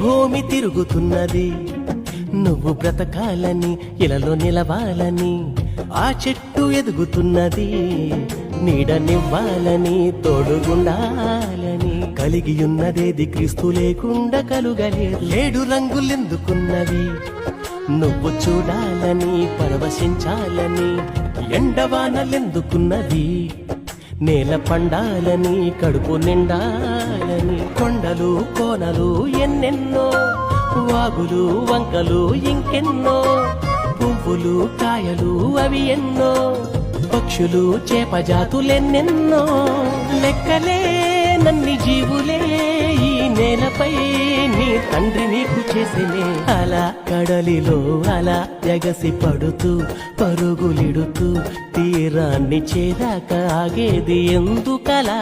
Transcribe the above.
భూమి తిరుగుతున్నది, నువ్వు బ్రతకాలని, ఇలలో నిలవాలని. ఆ చెట్టు ఎదుగుతున్నది, నీడనివ్వాలని, తోడుగుండాలని. కలిగి ఉన్నదేది క్రీస్తు లేకుండా కలుగలేదు. 7 రంగులెందుకున్నవి, నువ్వు చూడాలని, పరవశించాలని. ఎండవానలెందుకున్నవి, నేల పండాలని, కడుపు నిండాలని. కొండలు కోనలు ఎన్నెన్నో, వాగులు వంకలు ఇంకెన్నో. పువ్వులు కాయలు అవి ఎన్నో, పక్షులు చేపజాతులెన్నెన్నో. లెక్కలే నన్ని జీవులే ఈ నేలపై నీ తండ్రి నీకు చేసినే. అలా కడలిలో అలా ఎగసి పడుతూ పరుగులిడుతూ తీరాన్ని చేరాక ఆగేది ఎందుకలా?